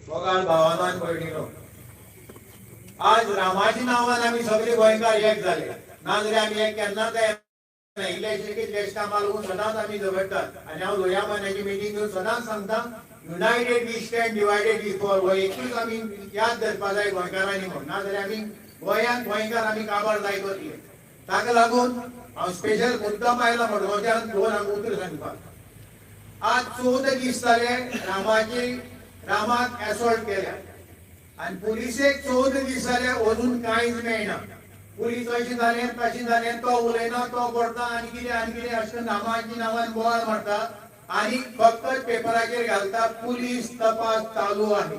मोगाल भावानो आनी भयणीनो, आज रामाची नावान आमी सगळे गोंयकार एक जाले, नाजाल्यार आमी एक केन्नाच इलेक्ट्रिक देश कामां लागून सदांच आमी झगडटात. आनी हांव लोह्या मान्याची मिटींग घेवन सदांच सांगता, united we stand, divided we fall. हो एकूच आमी याद धरपा जाय गोंयकारांनी म्हण, नाजाल्यार आमी गोंयांत गोंयकार आमी काबार जायत वतले. ताका लागून हांव स्पेशल मुद्दाम आयला मडगांवच्यान दोन हांव उतर सांगपाक. आज 14 दीस जाले रामाक एसॉल्ट केल्या आनी पुलिसेक 14 दीस जाले अजून कांयच मेळना. पुलीस अशें जालें तशें जालें, तो उलयना तो करता आनी कितें अशें रामाची नांवान बोवाळ मारता आनी फक्त पेपराचेर घालता पुलीस तपास चालू आहे.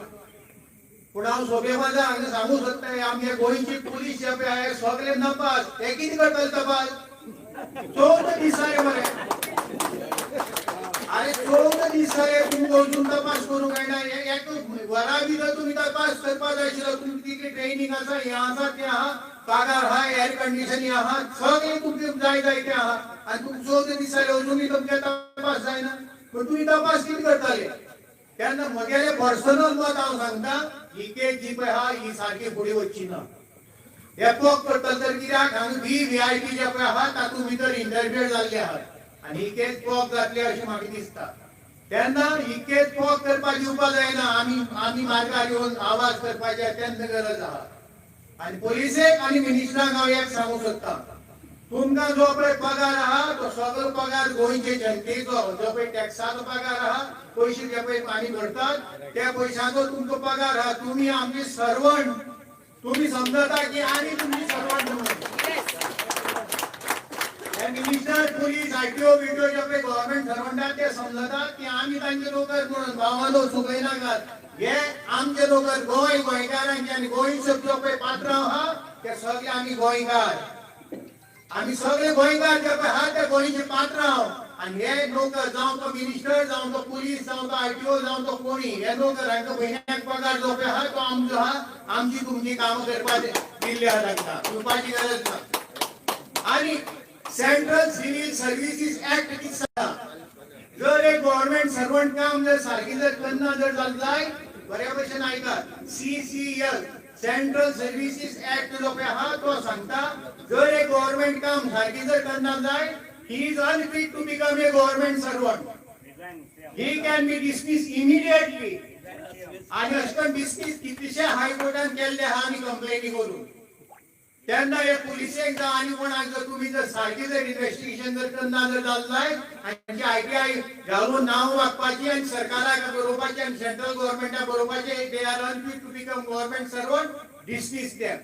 पूण हांव सोबेबाजा हांगा सांगू सोदता, आमगे गोंयची पुलीस जे पळय आहाय सगळे नपास. ते कितें करतले तपास? 14 दीस जाले मरे. अरे 14 दीस जाले तुमकां अजून तपास करूंक मेळना. एक वरा भितर तुमी तपास करपा जाय आशिल्लो. तुमची कितें ट्रेनिंग आसा, हें आसा तें आहा, पगार आहा, एअर कंडिशनिंग आहा, सगळें तुमकां जाय ते आहा. आनी तुमकां 14 दीस जाले अजुनूय तुमकां तपास जायना. पूण तुमी तपास कितें करताले? तेन्ना म्हगेलें पर्सनल मत हांव सांगता, ही केस जी पळय आहा ही सारकी फुडें वचची ना. हे पोक करतले तर कित्याक हांगा VIP जे पळय आहा तातूंत भितर इंटरफियर जाल्ले आहात आनी ही केस पोक जातली अशें म्हाका दिसता. तेन्ना ही केस पोक करपाक दिवपा जायना. आमी मार्गार येवन आवाज करपाचे तेन्ना गरज आहा. आनी पुलिसेक आनी मिनिस्टरांक हांव एक सांगूं सोदतां, तुमकां जो पळय पगार आहा तो सगळो पगार गोंयचे जनतेचो, जो पळय टॅक्साचो पगार आहा, पयशे जे पळय आमी भरतात त्या पयशांचो तुमचो पगार आहा. तुमी आमचे सर्वंट. तुमी समजता की आमी तुमची सर्वंट म्हणून. मिनिस्टर, पुलीस, ITO बिटो जे पळय गव्हर्नमेंट सर्वंट आहात ते समजतात की आमी तांचे नोकर म्हणून. भावानो चुकय नाकात, हे आमचे नोकर गोंय गोंयकारांचे आनी गोंयचो जो पळय पात्रांव आहा ते सगळे आमी गोंयकार. आमी सगळे गोंयकार जे पळय आहा ते गोंयचे पात्रांव. आनी हे नोकर जावं तो मिनिस्टर, जावं तो पुलीस, जावं तो ITO, जावं तो कोणी, हे नोकरांका म्हयन्याक पगार जो पळय आहा तो आमचो आहा. आमची तुमची कामां करपाक दिल्ली आहा तांकां, दिवपाची गरज ना. आनी सेंट्रल सिव्हिल सर्विसीस ऍक्ट कितें सांगता, जर एक गव्हर्नमेंट सर्वंट काम जर सारकी जर करना जर जाल्यार बऱ्या भशेन आयकात, CCL सेंट्रल सर्विसीस ऍक्ट जो पळय आहा तो सांगता, जर एक गव्हर्नमेंट काम सारकी जर करना जाय, he is unfit to become a government servant. He can be dismissed immediately. आणि अशें डिस्मिस कितलेशे हायकोर्टान केल्ले आहा आनी कंप्लेनी करून. तेन्ना हे पुलिसेक जावं आनी कोणाक जर तुमी जर सारकी जर इन्व्हेस्टिगेशन जर करना जर जाल्यार हांची ITI घालून नांव वागपाची आनी सरकाराक बरोवपाची आनी सेंट्रल गव्हर्नमेंटाक बरोवपाचे, they are unfit to become government servant, dismiss them.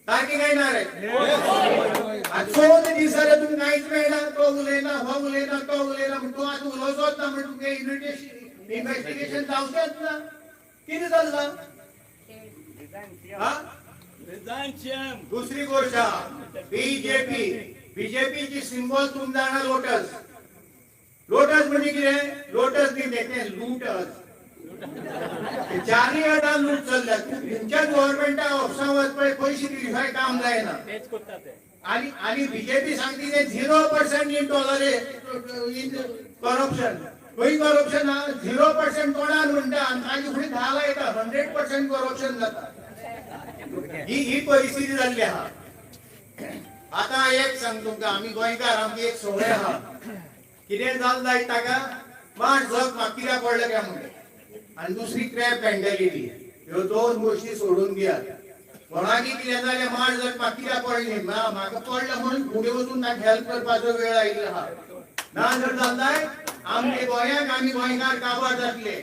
तारखे काय ना रे 14 दीस जाले तुमी कांयच मेळना. तो उलयना, हो उलयना, तो उलयना. तूं आतां उलोवचोच ना म्हण तुमगे इन्व्हेस्टिगेशन जावचेंच ना. कितें चल्लां? दुसरी गोष्ट बीजेपीची सिंबल तुमी जाणा लोटस. लोटस म्हणजे कितें? लोटस न्ही तें लूटस. चारय वाटान लूट चल्ल्या. तुमच्या गव्हर्नमेंटा ऑफिसां वचपा पयशे दिवपाक काम जायना. आनी बीजेपी सांगता ते 0% इन टॉलरेट करप्शन. खंय करप्शन आहा? 0% कोणान म्हणटा आनी ताजे फुडें 10 लायता. 100% करप्शन जाता. ही परिस्थिती जाल्ली आहा. आतां एक सांग तुमकां, आमी गोंयकार आमची एक संवय आहा, कितें जाल जायत ताका माट जग म्हाका कित्याक पडलें काय म्हणटा. आनी दुसरी क्रॅप मेंटॅलिटी. ह्यो दोन गोश्टी सोडून दियात. कोणाकी कितें जालें माट जग म्हाका कित्याक पडलें, म्हाका पडलें म्हणून फुडें वचून ताका हेल्प करपाचो वेळ आयिल्लो आहा. ना जर जाल्यार आमचे गोंयाक आमी गोंयकार काबार जातले.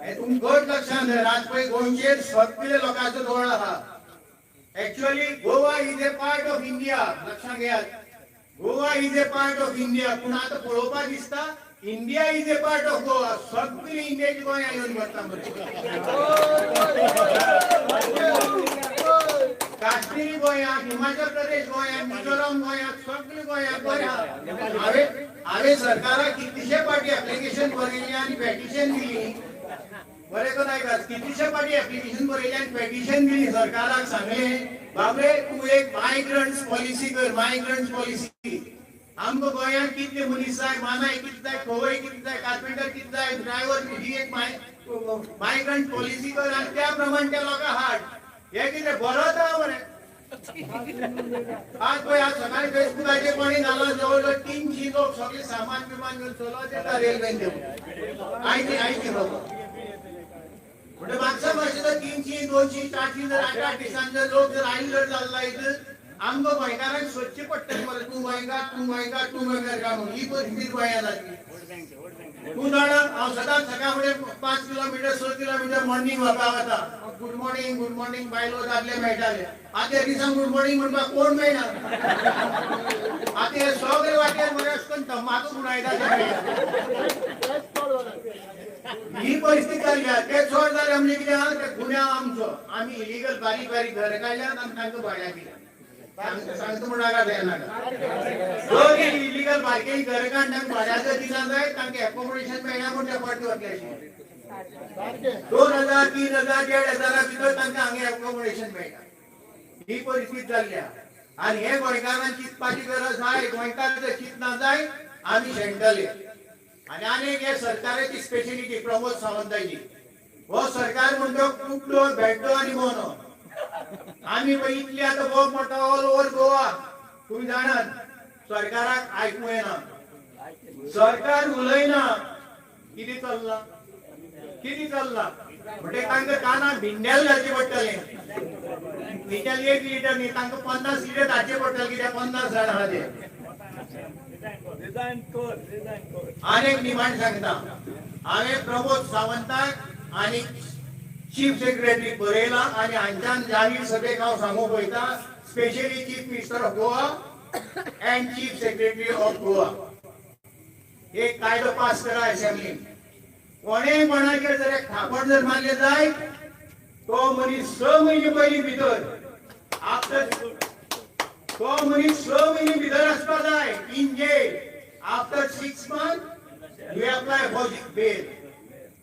हे तुमी गोट लक्षांत धर. आज पळय गोंयचेर सगळे लोकांचो दोळ आहा. Actually Goa is a part of India. लक्षांत घेयात, Goa is a part of India. पूण आतां पळोवपाक दिसता India is a part of Goa. सगळी इंडियाची गोंया येवन भरता मरे. काश्मीरी गोंया, हिमाचल प्रदेश गोंया, मिझोराम गोंया, सगळी गोंया बरें. हांवें सरकाराक कितलीशे फावटी एप्लिकेशन बरयली आनी पेटिशन दिली. बरें करून आयकात, कितलीशे फावटी एप्लिकेशन बरयली आनी पेटिशन दिली. सरकाराक सांगलें बाबरे तूं एक मायग्रंट्स पॉलिसी कर, मायग्रंट्स पॉलिसी. आमकां गोंयांत कितले मनीस जाय, मानाय कितले जाय, खवय कितले जाय, कार्पेंटर कितले जाय, ड्रायव्हर ही एक मायग्रंट पॉलिसी कर आणि त्या प्रमाणे त्या लोकांक हाड हे कितें बरोच आहा मरे आज पळय आज सकाळी फेसबुकाचेर कोणी घालो जवळ 300 लोक सगळे सामान बिमान घेवन चलत येता रेल्वेन देऊन आयची लोक म्हणजे मागच्या वर्षी जर 300 200 400 जर 8 दिसांनी जर लोक जर आयले जर जाल्ला इथं आमकां गोंयकारांक सोदचें पडटलें मरे तूं गोंयकार काय म्हणून ही परिस्थिती गोंयांत जातली तूं जाणा हांव सदांच सकाळ फुडें 5 किलोमीटर 6 किलोमीटर मॉर्निंग वॉकाक वता गुड मॉर्निंग बायलो दादले मेळटाले आतां दिसांक गुड मॉर्निंग म्हणपाक कोण मेळना आतां हे सगळे वाटेर मरे अशें करून तंबाखू गुणायता ही परिस्थिती जाल्ली आहा ते चड जालें म्हणजे कितें आहा ते गुन्यांव आमचो आमी इलिगल बारीक बारीक घर काडल्यात आनी तांकां भाड्याक दिल्यात सांगतो म्हणाका जायना इलिगल बारकेली घर काडून भाड्याक दिला जाय तांकां एकोमोडेशन मेळना म्हूण ते फाटी वतले 2000 3000 1500 भितर तांकां हांगा एकोमोडेशन मेळटा ही परिस्थिती जाल्ली आहा आनी हे गोंयकारांक चिंतपाची गरज आहा गोंयकार जर चिंतना जाय आमी शेणटले आनी हे सरकाराची स्पेशलिटी प्रमोद सावंताची हो सरकार म्हणतो कुपलो भेटतो आनी मोनो आम्ही इतली आता बहुत मोठा ऑल ओव्हर गोवा तुम्ही जाणात सरकाराक आयकू येना सरकार उलयना कितें चल्ला म्हणजे तांकां कानाक भिंड्याल घालचे पडटले भिंड्याल 1 लिटर न्ही तांकां 50 लिटर घालचे पडटले कित्याक 50 जाण आहा ते आनीक डिमांड सांगता हांवें प्रमोद सावंताक आनी चीफ सेक्रेटरी बरयला आणि हांच्यान जाहीर सभेक हांव सांगूंक वयता specially chief minister of Goa and chief secretary of Goa एक कायदो पास करा असेंब्लीन कोणेय कोणाचेर जर एक थापड जर मारले जाय तो मनीस 6 म्हयने पयलीं भितर तो मनीस 6 म्हयने भितर आसपा जाय in jail after 6 months you apply for bail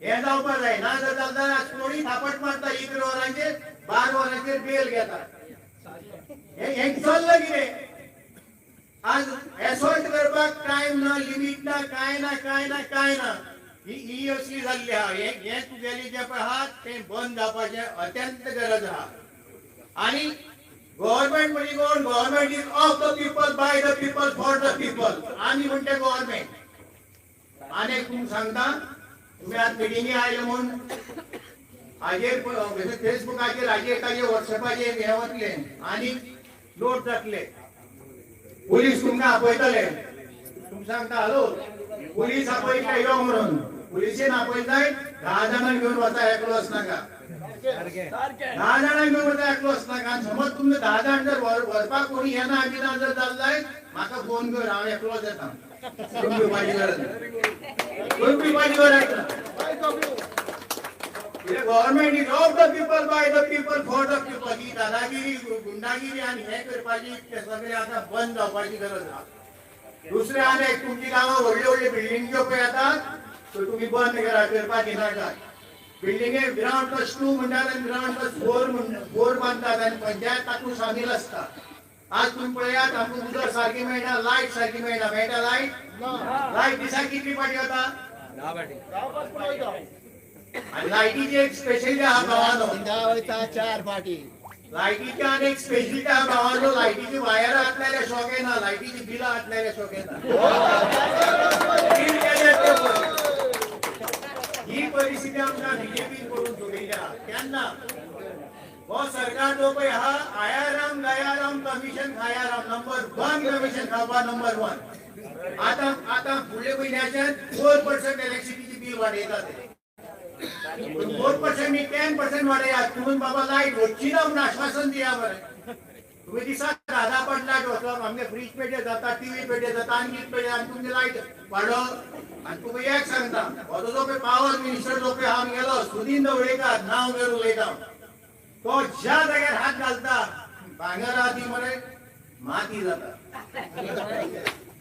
हे जावपा जाय ना जाल्यार आज कोणी थापट मारता 11 वरांचेर 12 वरांचेर बेल घेता हे चल्लं कितें आज एसॉल्ट करपाक टायम ना लिमिट ना काय ना ही असली जाल्ली आहा हे तुगेली जे पळय आहा तें बंद जावपाचें अत्यंत गरज आहा आनी गव्हर्नमेंट म्हणजे कोण government is of the people by the people for the people आमी म्हणटे गव्हर्नमेंट आनी तुमकां सांगता तुम्ही आज मिटिंगे आयले म्हणून हाजेर फेसबुकाचेर हाजेर व्हॉट्सएपाचेर हे वतले आनी नोट जातले पुलीस तुमकां आपयतले तुमकां सांगता हॅलो पुलीस आपयता यो म्हणून पुलिसेन आपयताय 10 जाणांक घेवन वता एकलो वचनाका 10 जाणांक घेवन वता एकलो वचनाका आनी समज तुमकां 10 जाण जर व्हरपाक कोणी येना आमी जर जाल्ले म्हाका फोन कर हांव एकलोच येता पिवपाची गरज government is of the people by the people for the people ही दादागिरी गुंडागिरी आणि हे करपाची सगळे आता बंद जावपाची गरज आहा दुसरे आनी तुमची गांवां व्हडली बिल्डिंग ज्यो पळय येतात त्यो तुमी बंद करपाची नाका बिल्डिंगे ग्राउंड प्लस 2 म्हणटात आनी ग्राउंड प्लस 4 बांदतात आनी पंचायत तातूंत सामील आसता आज तुम्ही पळयात आमकां उदक सारकी मेळना लायट सारकी मेळटा लायट दिसाक कितली पाटी वता 10 पाटी आणि लायटीची एक स्पेशलिटी आहा गांवांनो वयता 4 पाटी लायटीची आनी एक स्पेशलिटी आहा गांवांनो लायटीची वायरां आसलेले शॉक येना लायटीची बिलां आसलेले शॉक येता ही परिस्थिती आमकां बीजेपीन करून सोडयल्या तेन्ना वो सरकार जो पळय आहा आयाराम गयाराम कमिशन खायाराम नंबर 1 कमिशन खावपा नंबर 1 आता फुडल्या म्हयन्याच्यान 4% इलेक्ट्रिसिटीची बिल वाडयता ते 4% नी 10% वाडयात तुम्ही बाबा लायट वचची ना म्हणून आश्वासन दिया बरें तुम्ही दिसाक 10 लायट वचप आमगे फ्रीज पेटे जाता टीव्ही पेटे जाता आनी कितें पेटे आनी तुमची लायट वाडप आनी तुका एक सांगता हो जो पळय पावर मिनिस्टर जो पळय हांव गेलो सुदीन दवडेकर नांव घेवन उलयता तो ज्या जाग्यार हात घालता भांगराती मरे माती जाता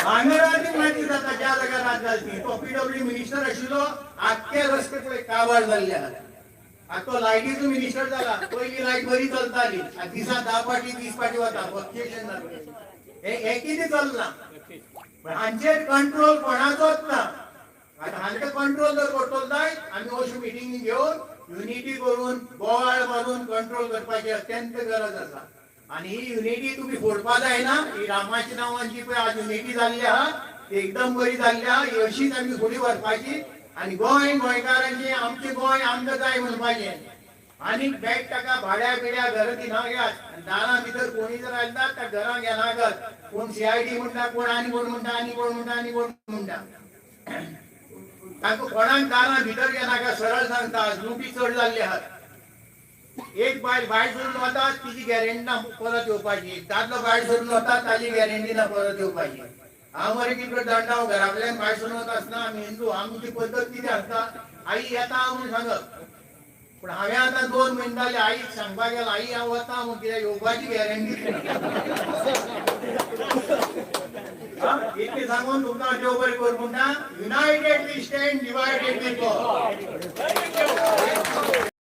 भांगराती माती जाता ज्या जाग्यार हात घालती तो पीडब्ल्यू मिनिस्टर आशिल्लो आख्खे रस्ते पळय काबार जाल्ले आहा तो लायटीचो मिनिस्टर जाला पयली लायट बरी चलताली दिसा 10 पाटी 20 पाटी वता फ्लक्च्युएशन जाता हे कितें चलना हांचेर कंट्रोल कोणाचोच ना आता हांका कंट्रोल जर करतलो जाय आमी अशी मिटिंगी घेवन युनिटी करून बोवाळ मारून कंट्रोल करपाची अत्यंत गरज आसा आणि ही युनिटी तुम्ही फोडपा जायना ही रामाची नांवांची पळय आज युनिटी जाल्ली आहा ती एकदम बरी जाल्ली आहा ही अशीच आमी फुडें व्हरपाची आणि गोंयकारांची आमचे गोंय आमकां जाय म्हणपाचें आणि बॅग टाका भाड्या बिड्या घर दिनाग्यात दारां भितर कोणी जर आयला त्या घरां घेनाकात कोण सीआयडी म्हणटा कोण आनी कोण म्हणटा आनी कोण म्हणटा आनी कोण म्हणटा ताका कोणाक दारां भितर घेनाका सरळ सांगता लुटी चड जाल्ली आहात एक बायल भायर सोडून वता तिची गॅरंटी ना परत येवपाची दादलो भायर सोडून वता ताची गॅरंटी ना परत येवपाची हांव मरे तिकडे दंडाव घराकडल्यान भायर सोडून वता आसतना आमी हिंदू आमची पद्दत कितें आसता आई येता म्हणून सांगप पण हांवें आतां 2 म्हयने जाले आईक सांगपाक गेलो आई हांव वता म्हूण कित्याक येवपाची गॅरंटी इतलें सांगून तुमकां देव बरें करूं म्हणटा united we stand divided we fall